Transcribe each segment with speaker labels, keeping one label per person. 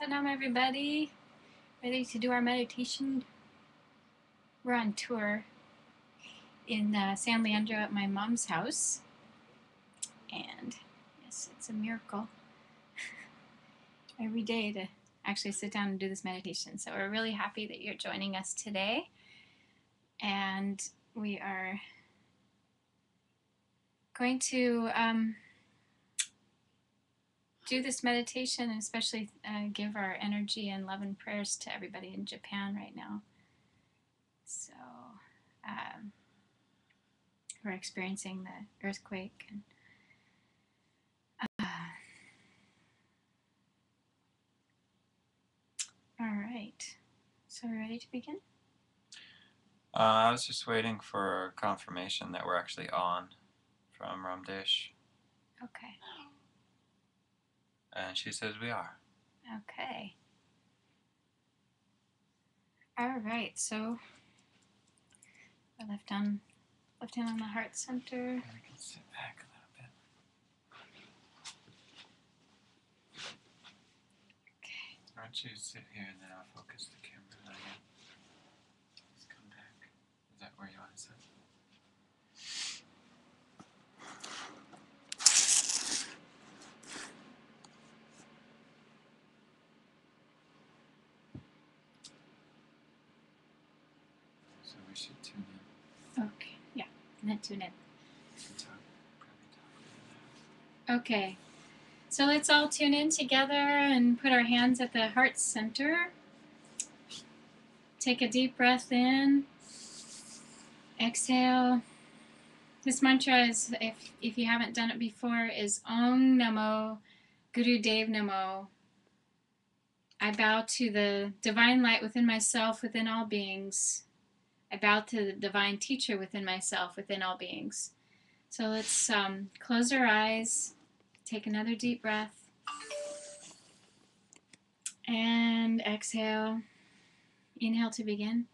Speaker 1: Salam everybody, ready to do our meditation. We're on tour in San Leandro at my mom's house, and yes, it's a miracle every day to actually sit down and do this meditation. So we're really happy that you're joining us today, and we are going to do this meditation and especially give our energy and love and prayers to everybody in Japan right now. So we're experiencing the earthquake. And all right. So we're ready to begin?
Speaker 2: I was just waiting for confirmation that we're actually on from Ramdesh.
Speaker 1: Okay.
Speaker 2: And she says we are.
Speaker 1: Okay. All right. So left hand on the heart center.
Speaker 2: And we can sit back a little bit.
Speaker 1: Okay.
Speaker 2: Why don't you sit here and then I'll focus the camera on you. Just come back. Is that where you want to sit? So we should tune in.
Speaker 1: Okay. Yeah. And then tune in.
Speaker 2: Probably talk.
Speaker 1: Okay. So let's all tune in together and put our hands at the heart center. Take a deep breath in. Exhale. This mantra is, if you haven't done it before, is Om Namo Guru Dev Namo. I bow to the divine light within myself, within all beings. I bow to the divine teacher within myself, within all beings. So let's close our eyes, take another deep breath, and exhale. Inhale to begin.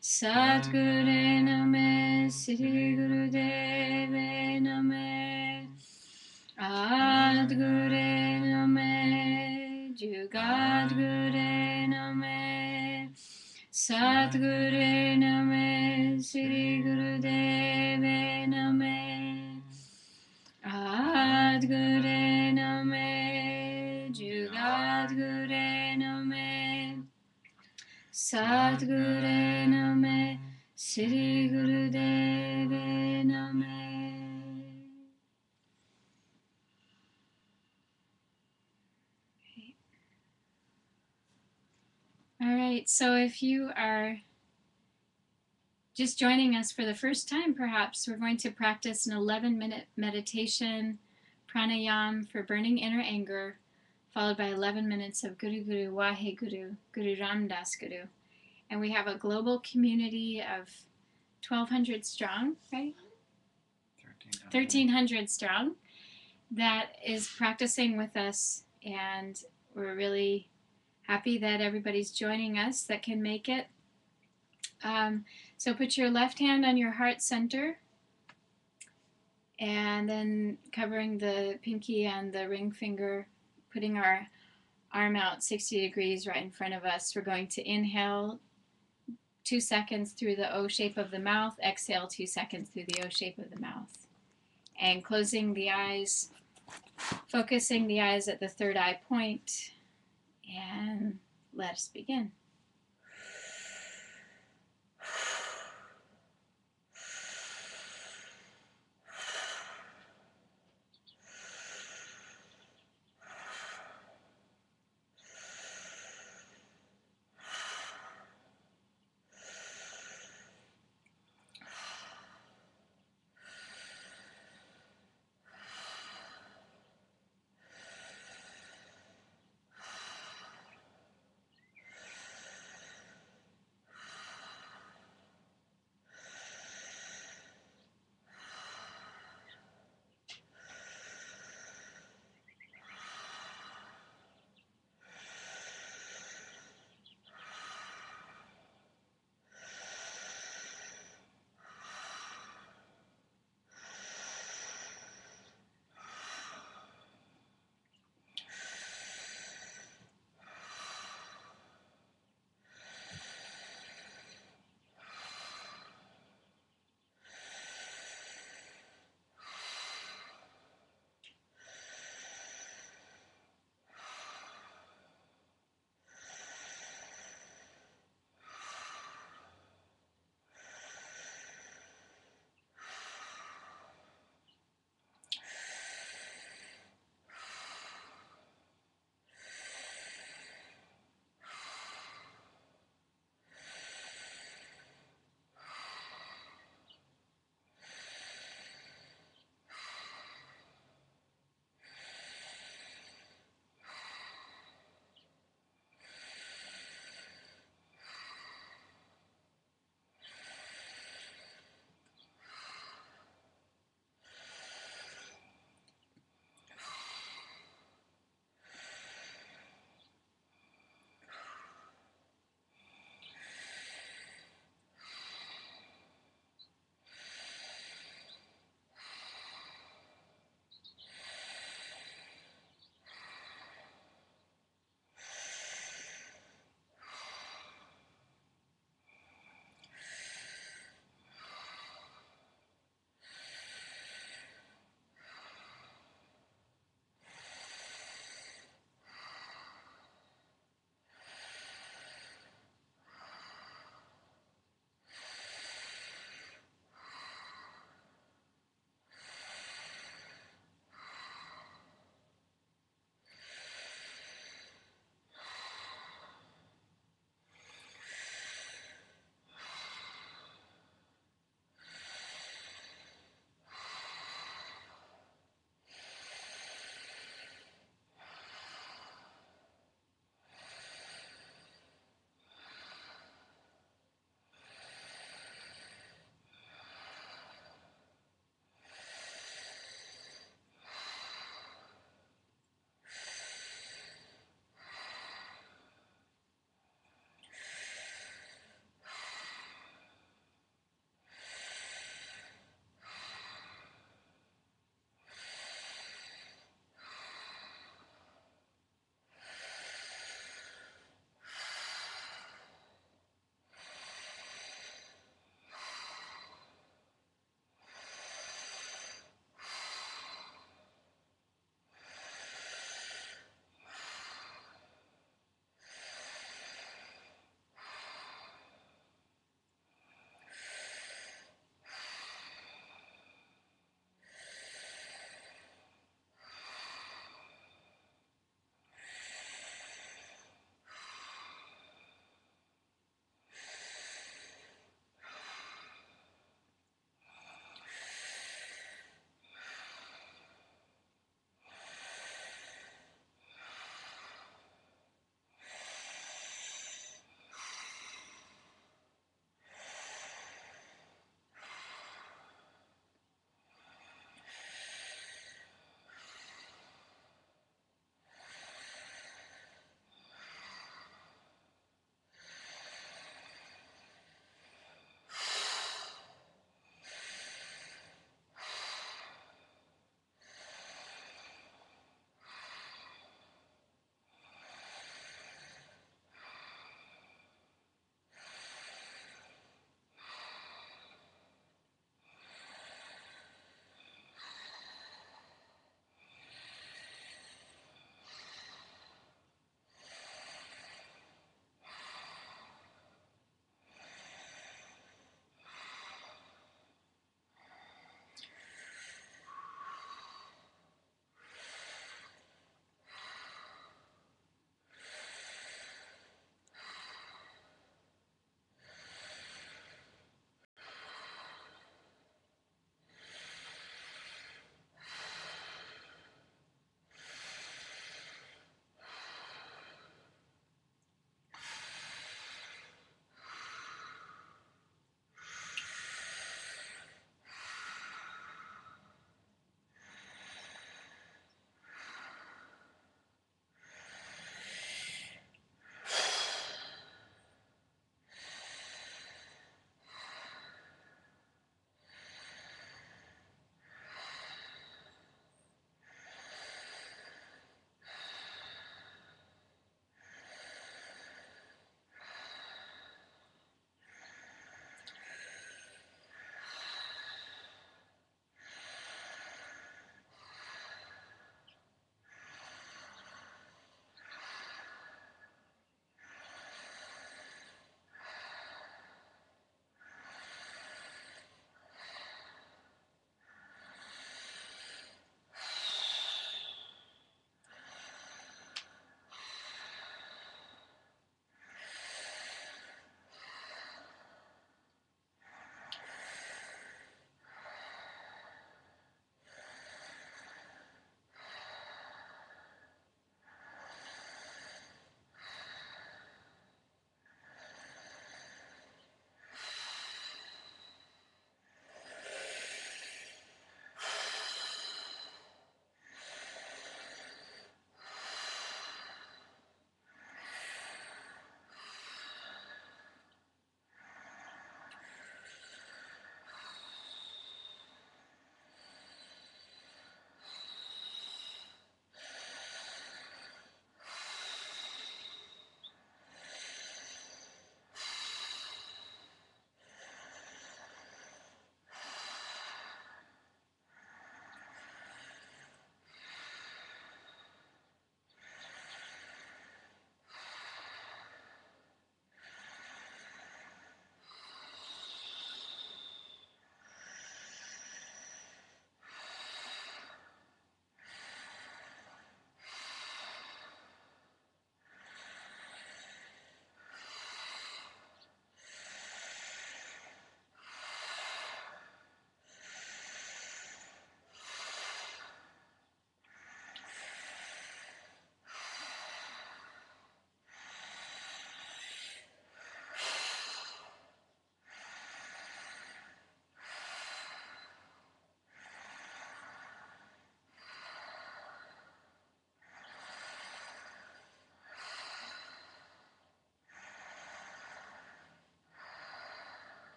Speaker 1: Sadguru Name, Sri Guru Deve Name, Adguru Name, Jugadguru Name, Sadguru Name, Sri Guru Deve Name, Adguru Name, Jugadguru Name, Sadguru Name, Sri Guru Deve Name. Okay. All right, so if you are just joining us for the first time, perhaps, we're going to practice an 11-minute meditation pranayam for burning inner anger, followed by 11 minutes of Guru Guru Wahe Guru, Guru Ramdas Guru. And we have a global community of 1,200 strong, right? 1,300 strong that is practicing with us, and we're really Happy that everybody's joining us that can make it. So put your left hand on your heart center, and then covering the pinky and the ring finger, putting our arm out 60 degrees right in front of us. We're going to inhale 2 seconds through the O shape of the mouth, exhale 2 seconds through the O shape of the mouth. And closing the eyes, focusing the eyes at the third eye point, and let us begin.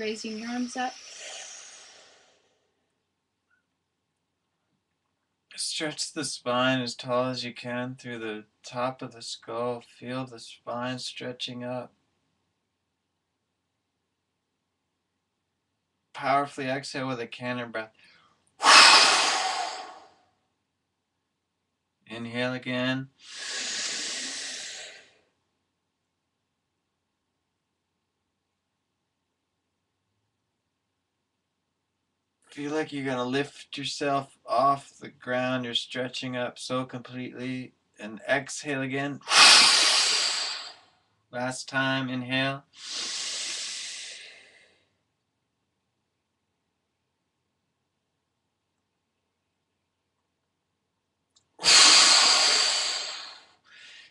Speaker 1: raising your arms up.
Speaker 2: Stretch the spine as tall as you can through the top of the skull. Feel the spine stretching up. Powerfully exhale with a cannon breath. Inhale again. Feel like you're going to lift yourself off the ground. You're stretching up so completely. And exhale again. Last time, inhale.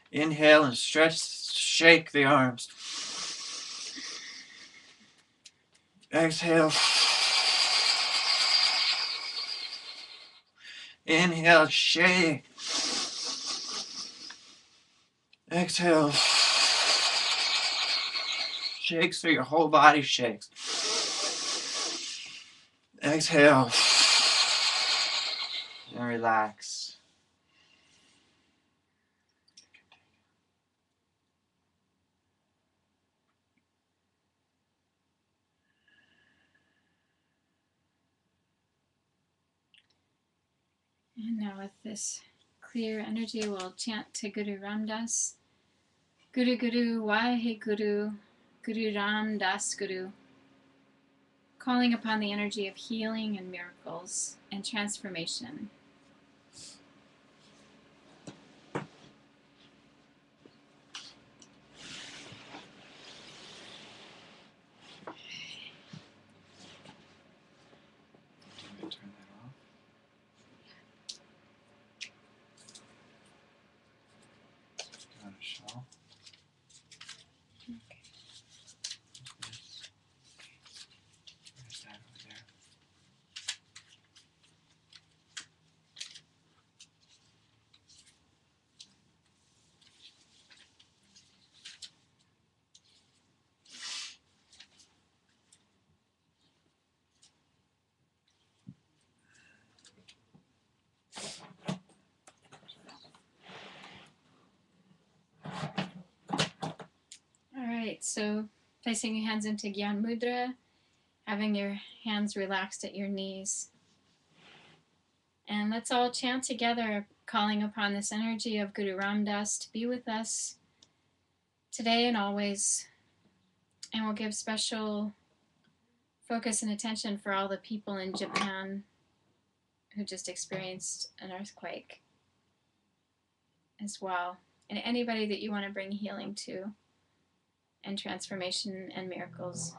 Speaker 2: Inhale and stretch, shake the arms. Exhale. Inhale, shake. Exhale. Shakes so your whole body shakes. Exhale. And relax.
Speaker 1: And now with this clear energy, we'll chant to Guru Ram Das. Guru Guru, Wahe Guru, Guru Ram Das Guru. Calling upon the energy of healing and miracles and transformation.
Speaker 2: Turn that off. Got a shawl.
Speaker 1: Okay.
Speaker 2: Where's that over there?
Speaker 1: Alright, so placing your hands into Gyan Mudra, having your hands relaxed at your knees. And let's all chant together, calling upon this energy of Guru Ram Das to be with us today and always. And we'll give special focus and attention for all the people in Japan who just experienced an earthquake as well. And anybody that you want to bring healing to and transformation and miracles.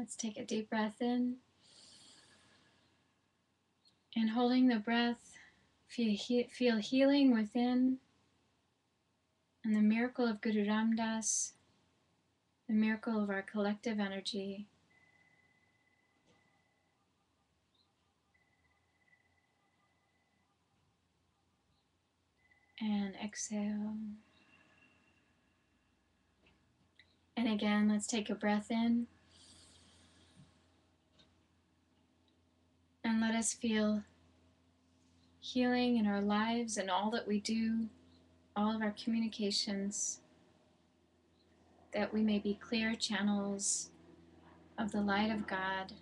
Speaker 1: Let's take a deep breath in. And holding the breath, feel healing within and the miracle of Guru Ram Das, the miracle of our collective energy. And exhale. And again, let's take a breath in. And let us feel healing in our lives and all that we do, all of our communications, that we may be clear channels of the light of God,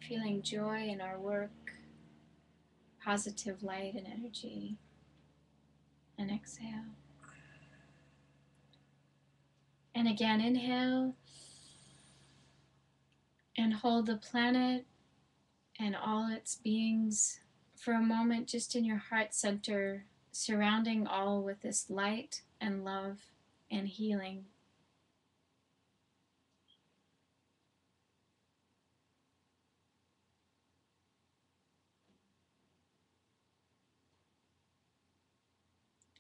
Speaker 1: feeling joy in our work, positive light and energy. And exhale. And again, inhale and hold the planet and all its beings for a moment just in your heart center, surrounding all with this light and love and healing.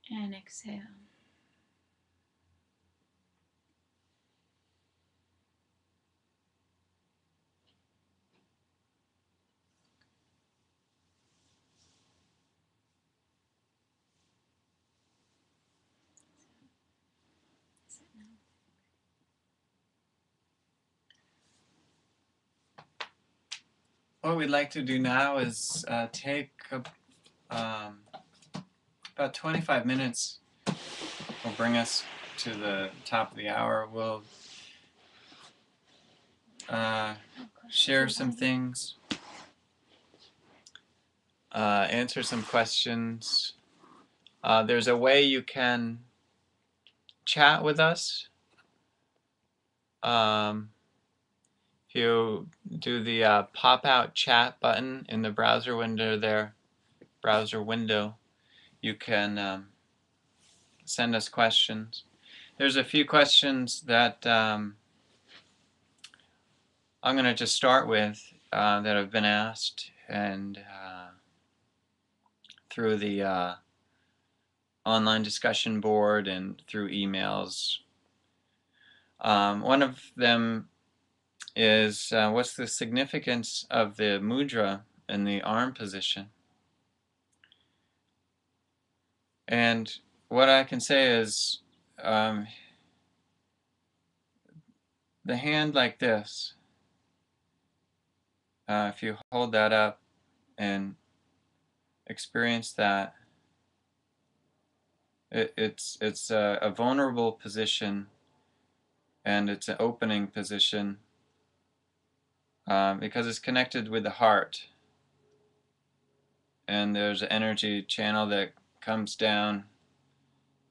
Speaker 1: And exhale.
Speaker 2: What we'd like to do now is take about 25 minutes. Will bring us to the top of the hour. We'll share some things, answer some questions. There's a way you can chat with us. If you do the pop-out chat button in the browser window there, you can send us questions. There's a few questions that I'm going to just start with that have been asked, and through the online discussion board and through emails. One of them is, what's the significance of the mudra in the arm position? And what I can say is, the hand like this, if you hold that up and experience that, it's a vulnerable position, and it's an opening position because it's connected with the heart, and there's an energy channel that comes down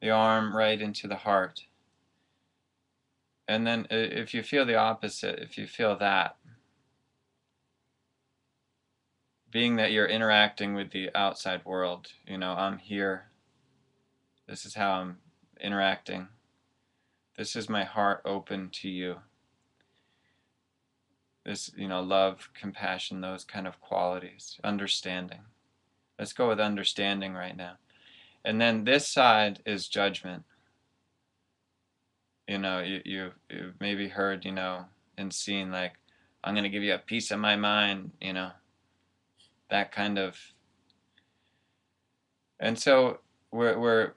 Speaker 2: the arm right into the heart. And then if you feel the opposite, if you feel that, being that you're interacting with the outside world, I'm here, this is how I'm interacting, this is my heart open to you, this, love, compassion, those kind of qualities, understanding. Let's go with understanding right now. And then this side is judgment. You've maybe heard, and seen, like, I'm going to give you a piece of my mind, that kind of. And so we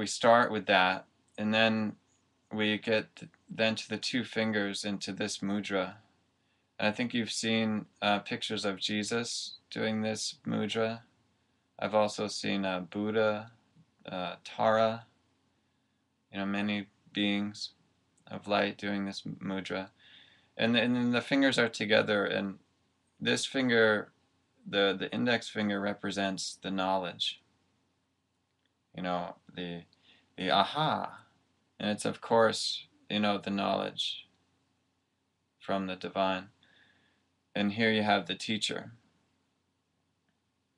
Speaker 2: start with that, and then we get then to the two fingers into this mudra. And I think you've seen pictures of Jesus doing this mudra. I've also seen Buddha, Tara, many beings of light doing this mudra. And then the fingers are together, and this finger, the index finger, represents the knowledge. The aha. And it's, of course, the knowledge from the divine. And here you have the teacher,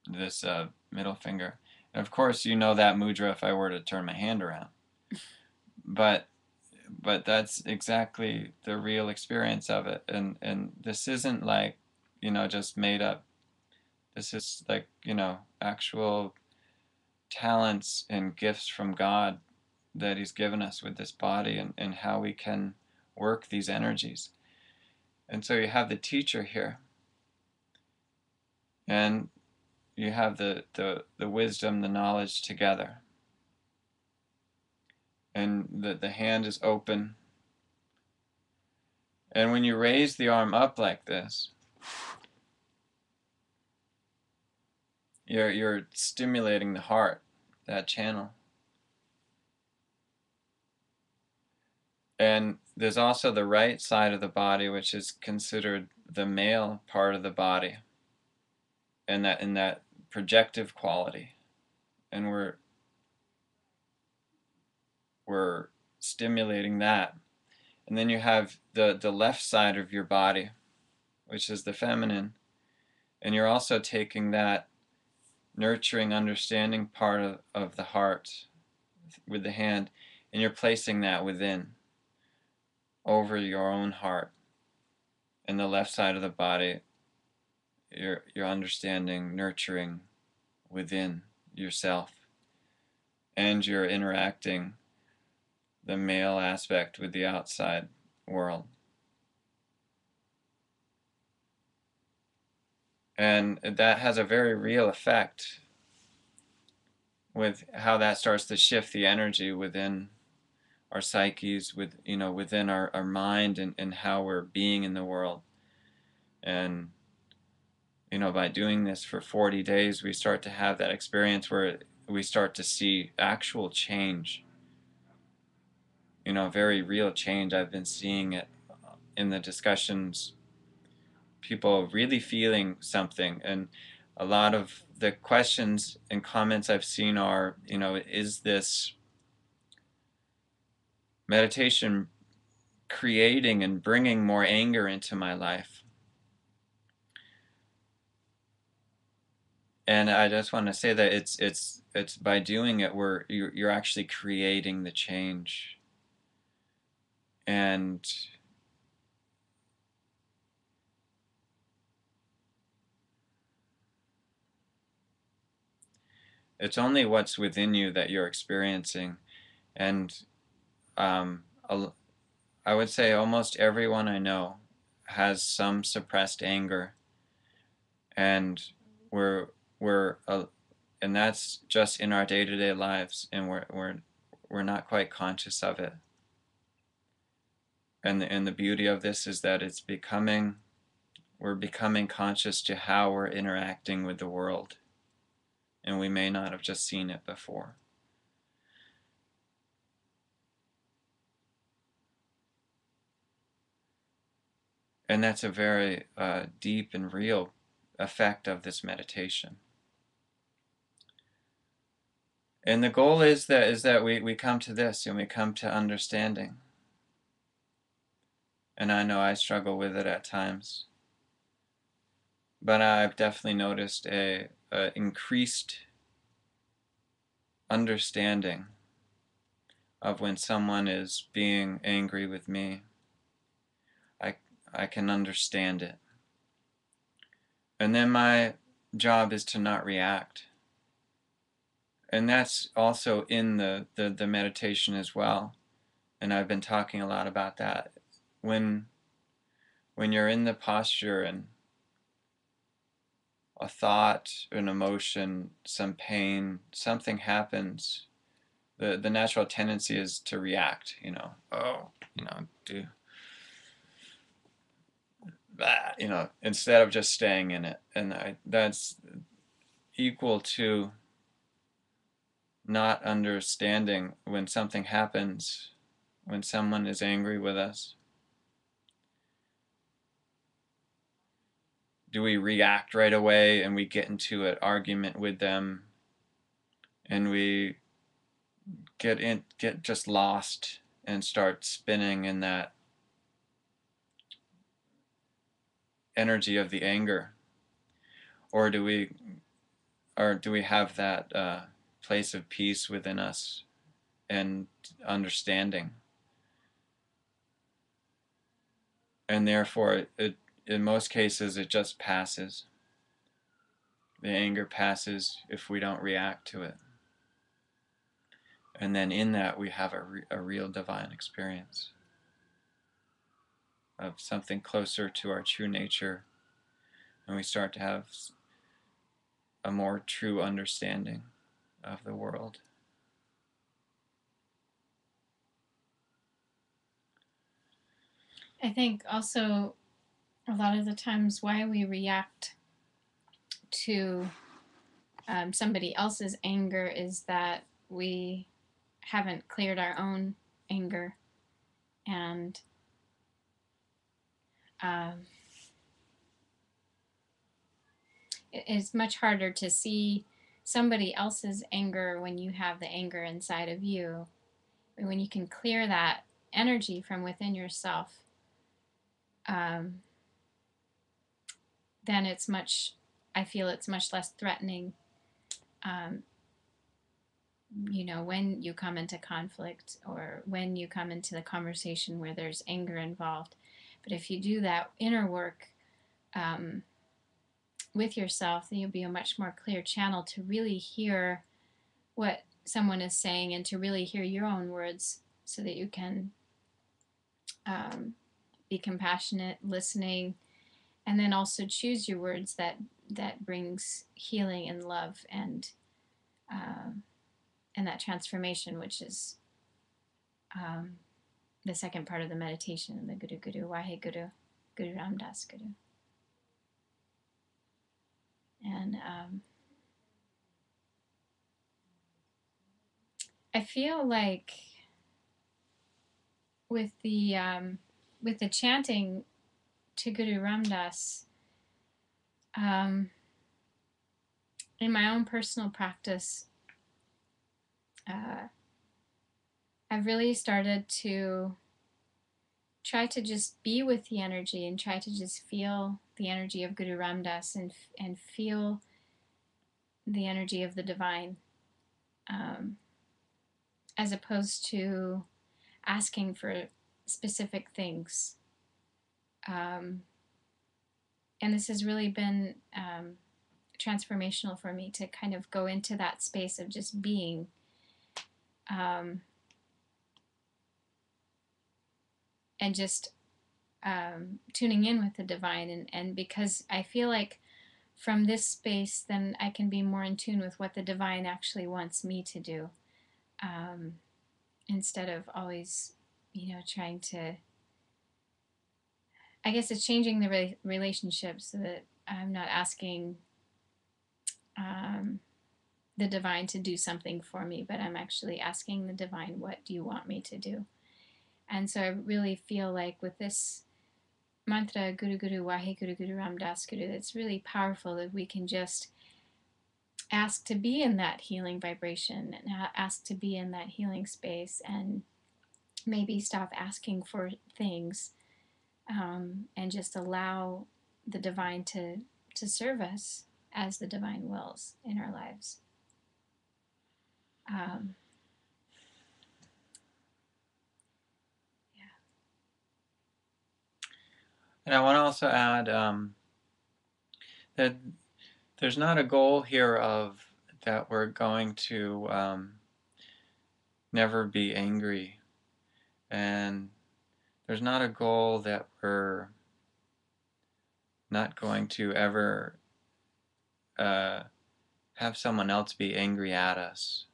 Speaker 2: this middle finger. And of course, that mudra if I were to turn my hand around. But but that's exactly the real experience of it. And this isn't like, just made up. This is like, actual talents and gifts from God that He's given us with this body, and how we can work these energies. And so you have the teacher here, and you have the wisdom, the knowledge together. And the hand is open. And when you raise the arm up like this, you're stimulating the heart, that channel. And there's also the right side of the body, which is considered the male part of the body, and that in that projective quality. And we're stimulating that. And then you have the left side of your body, which is the feminine, and you're also taking that nurturing, understanding part of the heart with the hand, and you're placing that within, over your own heart. And the left side of the body, you're understanding, nurturing within yourself, and you're interacting the male aspect with the outside world. And that has a very real effect with how that starts to shift the energy within our psyches, within our mind, and how we're being in the world. And by doing this for 40 days, we start to have that experience where we start to see actual change, very real change. I've been seeing it in the discussions, people really feeling something. And a lot of the questions and comments I've seen are, is this meditation creating and bringing more anger into my life? And I just want to say that it's by doing it where you're actually creating the change. And it's only what's within you that you're experiencing. And um, I would say almost everyone I know has some suppressed anger, and we're and that's just in our day-to-day lives, and we're not quite conscious of it. And the beauty of this is that we're becoming conscious to how we're interacting with the world, and we may not have just seen it before. And that's a very deep and real effect of this meditation. And the goal is that we come to this, and we come to understanding. And I know I struggle with it at times, but I've definitely noticed a increased understanding of when someone is being angry with me. I can understand it. And then my job is to not react. And that's also in the meditation as well. And I've been talking a lot about that. When you're in the posture and a thought, an emotion, some pain, something happens, the natural tendency is to react, do that, instead of just staying in it. And that's equal to not understanding when something happens, when someone is angry with us. Do we react right away and we get into an argument with them, and we get just lost and start spinning in that energy of the anger? Or do we have that place of peace within us and understanding? and therefore in most cases it just passes. The anger passes if we don't react to it. And then in that we have a real divine experience of something closer to our true nature, and we start to have a more true understanding of the world.
Speaker 1: I think also a lot of the times why we react to somebody else's anger is that we haven't cleared our own anger, and it's much harder to see somebody else's anger when you have the anger inside of you. When you can clear that energy from within yourself, then I feel it's much less threatening, when you come into conflict or when you come into the conversation where there's anger involved. But if you do that inner work with yourself, then you'll be a much more clear channel to really hear what someone is saying and to really hear your own words so that you can be compassionate, listening, and then also choose your words that brings healing and love and that transformation, which is the second part of the meditation, the Guru Guru, Wahe Guru, Guru Ramdas Guru. And I feel like with the chanting to Guru Ramdas, in my own personal practice, I've really started to try to just be with the energy and try to just feel the energy of Guru Ramdas and feel the energy of the divine, as opposed to asking for specific things. And this has really been transformational for me to kind of go into that space of just being. And just tuning in with the divine. And because I feel like from this space, then I can be more in tune with what the divine actually wants me to do, instead of always, trying to, I guess it's changing the relationship so that I'm not asking the divine to do something for me, but I'm actually asking the divine, what do you want me to do? And so I really feel like with this mantra, Guru Guru, Wahe Guru Guru Ramdas Guru, it's really powerful that we can just ask to be in that healing vibration and ask to be in that healing space, and maybe stop asking for things, and just allow the divine to serve us as the divine wills in our lives.
Speaker 2: And I want to also add that there's not a goal here of that we're going to never be angry, and there's not a goal that we're not going to ever have someone else be angry at us.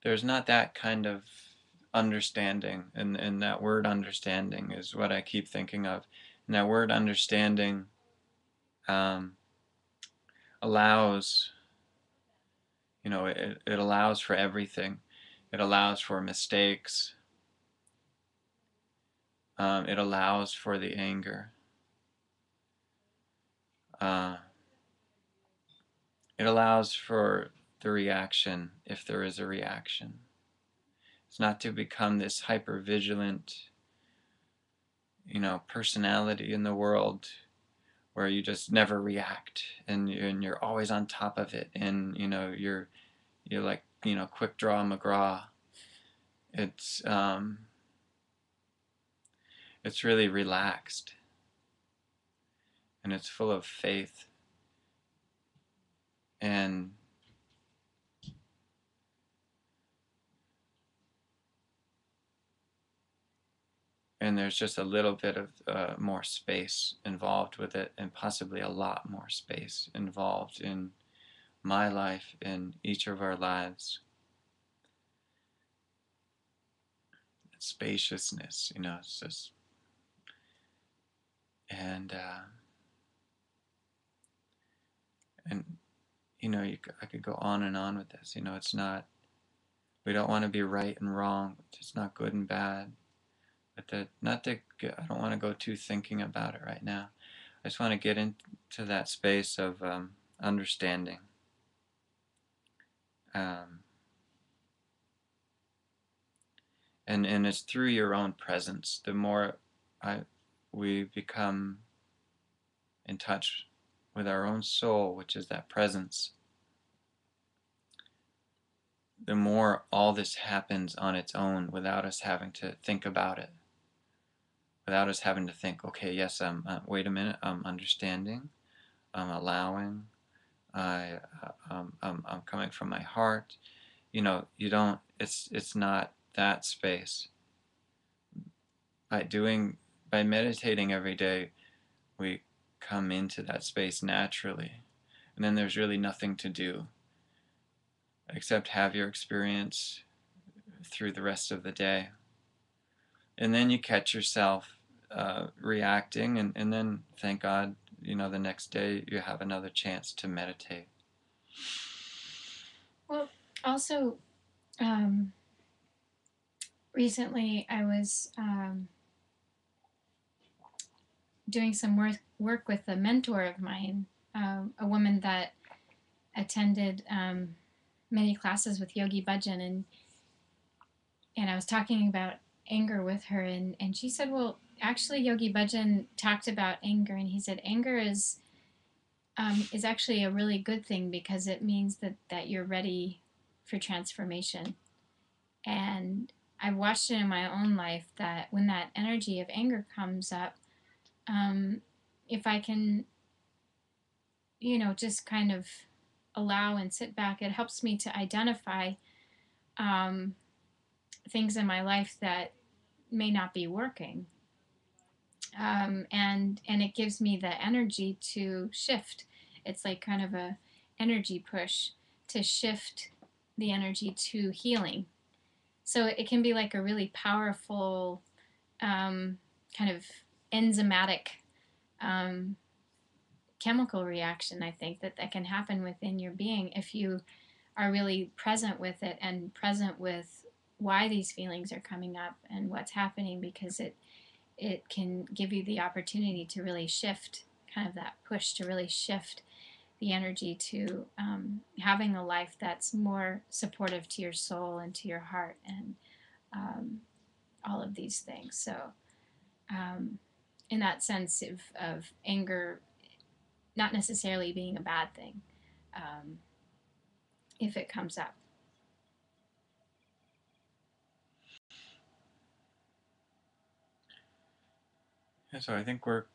Speaker 2: There's not that kind of understanding, and that word understanding is what I keep thinking of. And that word understanding allows, it allows for everything. It allows for mistakes. It allows for the anger. It allows for the reaction, if there is a reaction. It's not to become this hyper-vigilant, personality in the world where you just never react and you're always on top of it, and you're like quick draw McGraw. It's It's really relaxed, and it's full of faith, and there's just a little bit of more space involved with it, and possibly a lot more space involved in my life, in each of our lives. Spaciousness, it's just, and and I could go on and on with this. It's not, we don't want to be right and wrong. It's not good and bad. But I don't want to go too thinking about it right now. I just want to get into that space of understanding. Um, and it's through your own presence. The more we become in touch with our own soul, which is that presence, the more all this happens on its own without us having to think about it. Without us having to think, okay, yes, wait a minute, I'm understanding, I'm allowing, I'm coming from my heart. You don't. It's not that space. By meditating every day, we come into that space naturally, and then there's really nothing to do except have your experience through the rest of the day, and then you catch yourself reacting, and then thank God, the next day you have another chance to meditate.
Speaker 1: Well, also, recently I was doing some work with a mentor of mine, a woman that attended many classes with Yogi Bhajan, and I was talking about anger with her, and she said, well, actually Yogi Bhajan talked about anger, and he said anger is actually a really good thing because it means that you're ready for transformation. And I've watched it in my own life that when that energy of anger comes up, if I can, just kind of allow and sit back, it helps me to identify things in my life that may not be working. And it gives me the energy to shift. It's like kind of a energy push to shift the energy to healing. So it can be like a really powerful kind of enzymatic um, chemical reaction, I think, that can happen within your being if you are really present with it and present with why these feelings are coming up and what's happening, because it can give you the opportunity to really shift, kind of that push to really shift the energy to having a life that's more supportive to your soul and to your heart and all of these things. So in that sense of anger not necessarily being a bad thing if it comes up.
Speaker 2: Yeah, so I think we're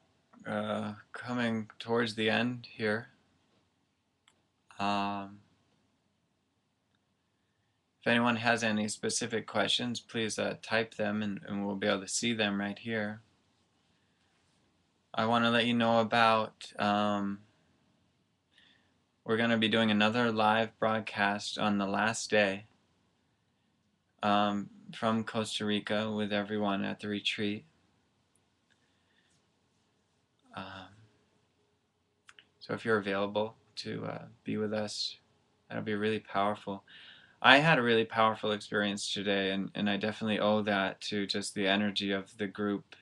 Speaker 2: coming towards the end here. If anyone has any specific questions, please type them, and we'll be able to see them right here. I want to let you know about we're going to be doing another live broadcast on the last day from Costa Rica with everyone at the retreat. So if you're available to be with us, that'll be really powerful. I had a really powerful experience today, and I definitely owe that to just the energy of the group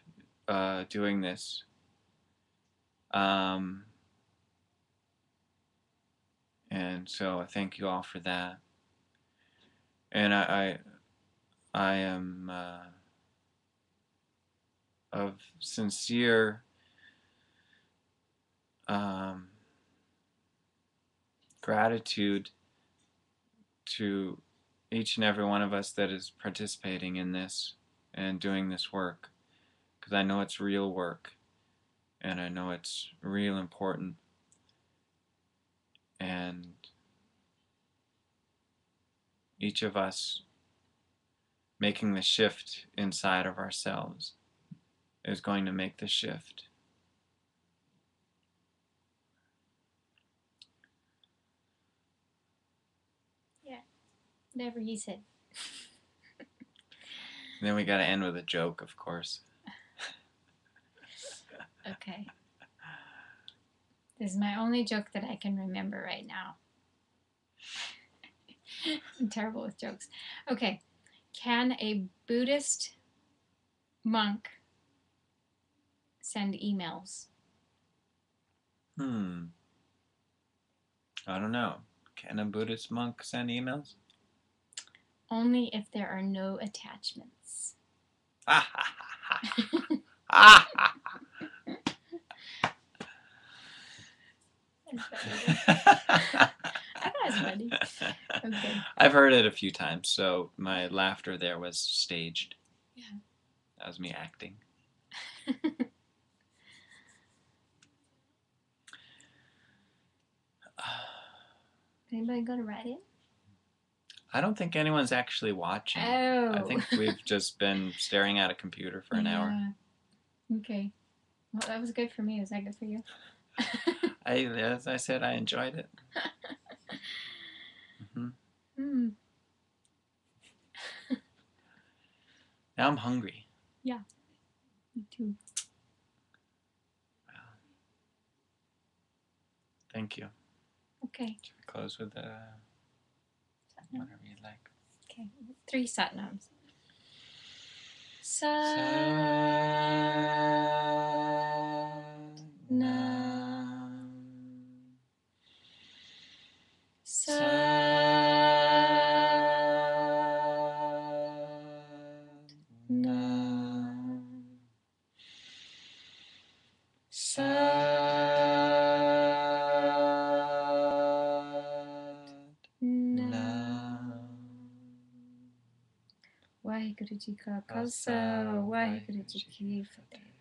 Speaker 2: doing this. And so I thank you all for that. And I am of sincere gratitude to each and every one of us that is participating in this and doing this work, because I know it's real work, and I know it's real important, and each of us making the shift inside of ourselves is going to make the shift.
Speaker 1: Yeah, whatever he said.
Speaker 2: And then we got to end with a joke, of course.
Speaker 1: Okay. This is my only joke that I can remember right now. I'm terrible with jokes. Okay. Can a Buddhist monk send emails?
Speaker 2: I don't know. Can a Buddhist monk send emails?
Speaker 1: Only if there are no attachments.
Speaker 2: Ah, ha, ha, ha. Ah, ha, ha.
Speaker 1: I thought it was funny. Okay.
Speaker 2: I've heard it a few times, so my laughter there was staged.
Speaker 1: Yeah.
Speaker 2: That was me acting.
Speaker 1: Anybody gonna write in?
Speaker 2: I don't think anyone's actually watching.
Speaker 1: Oh.
Speaker 2: I think we've just been staring at a computer for an hour.
Speaker 1: Okay. Well, that was good for me. Was that good for you?
Speaker 2: As I said, I enjoyed it. Now I'm hungry.
Speaker 1: Yeah. Me too.
Speaker 2: Wow. Thank you.
Speaker 1: Okay.
Speaker 2: Should we close with whatever you like?
Speaker 1: Okay. 3 satnams. Waheguru Ji Ka Khalsa, Waheguru Ji Ki Fateh.